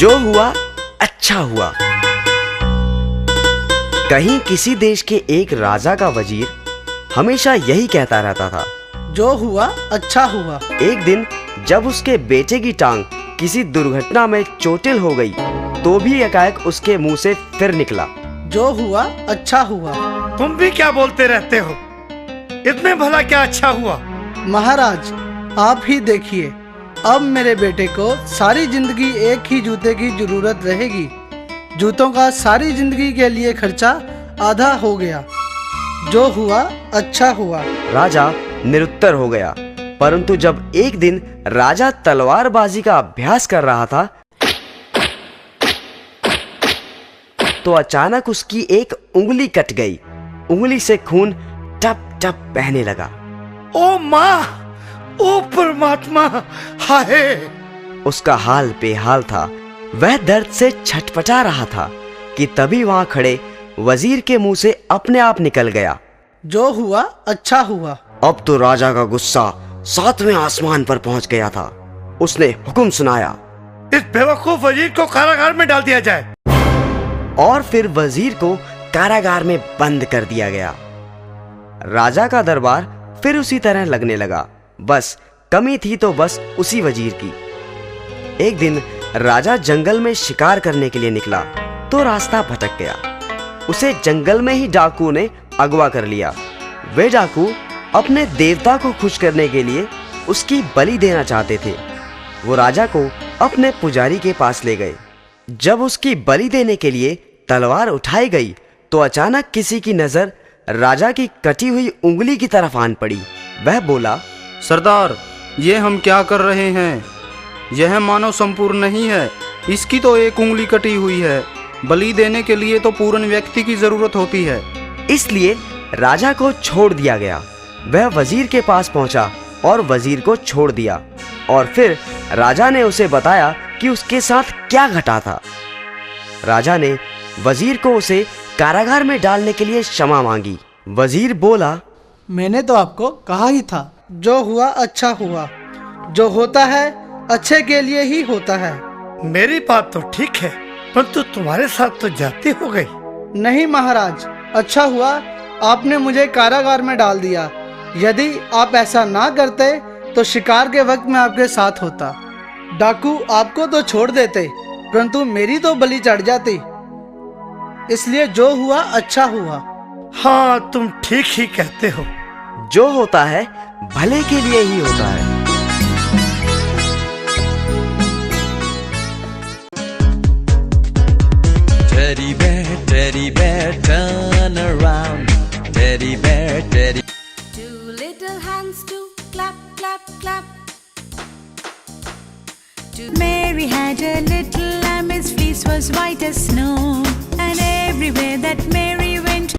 जो हुआ अच्छा हुआ। कहीं किसी देश के एक राजा का वजीर हमेशा यही कहता रहता था, जो हुआ अच्छा हुआ। एक दिन जब उसके बेटे की टांग किसी दुर्घटना में चोटिल हो गई तो भी एकाएक उसके मुंह से फिर निकला, जो हुआ अच्छा हुआ। तुम भी क्या बोलते रहते हो? इतने भला क्या अच्छा हुआ? महाराज आप ही देखिए, अब मेरे बेटे को सारी जिंदगी एक ही जूते की जरूरत रहेगी। जूतों का सारी जिंदगी के लिए खर्चा आधा हो गया। जो हुआ अच्छा हुआ। राजा निरुत्तर हो गया। परंतु जब एक दिन राजा तलवारबाजी का अभ्यास कर रहा था तो अचानक उसकी एक उंगली कट गई। उंगली से खून टप टप बहने लगा। ओ माँ, ओ परमात्मा, हाय! उसका हाल बेहाल था। वह दर्द से छटपटा रहा था कि तभी वहां खड़े वजीर के मुंह से अपने आप निकल गया, जो हुआ अच्छा हुआ। अब तो राजा का गुस्सा 7वें आसमान पर पहुंच गया था। उसने हुक्म सुनाया, इस बेवकूफ वजीर को कारागार में डाल दिया जाए। और फिर वजीर को कारागार में बंद कर दिया गया। राजा का दरबार फिर उसी तरह लगने लगा। बस कमी थी तो बस उसी वजीर की। एक दिन राजा जंगल में शिकार करने के लिए निकला तो रास्ता भटक गया। उसे जंगल में ही डाकू ने अगवा कर लिया। वे डाकू अपने देवता को खुश करने के लिए उसकी बलि देना चाहते थे। वो राजा को अपने पुजारी के पास ले गए। जब उसकी बलि देने के लिए तलवार उठाई गई तो अचानक किसी की नजर राजा की कटी हुई उंगली की तरफ आन पड़ी। वह बोला, सरदार, ये हम क्या कर रहे हैं? यह मानव संपूर्ण नहीं है। इसकी तो एक उंगली कटी हुई है। बलि देने के लिए तो पूर्ण व्यक्ति की जरूरत होती है। इसलिए राजा को छोड़ दिया गया। वह वजीर के पास पहुंचा और वजीर को छोड़ दिया। और फिर राजा ने उसे बताया कि उसके साथ क्या घटा था। राजा ने वजीर को उसे कारागार में डालने के लिए क्षमा मांगी। वजीर बोला, मैंने तो आपको कहा ही था, जो हुआ अच्छा हुआ। जो होता है अच्छे के लिए ही होता है। मेरी बात तो ठीक है, परंतु तुम्हारे साथ तो जाती हो गई। नहीं महाराज, अच्छा हुआ आपने मुझे कारागार में डाल दिया। यदि आप ऐसा ना करते तो शिकार के वक्त मैं आपके साथ होता। डाकू आपको तो छोड़ देते, परंतु मेरी तो बलि चढ़ जाती। इसलिए जो हुआ अच्छा हुआ। हाँ, तुम ठीक ही कहते हो। जो होता है भले के लिए ही होता है। Teddy bear, turn around. Teddy bear, teddy. Two little hands to clap, clap, clap. Mary had a little lamb, his fleece was white as snow, and everywhere that Mary went,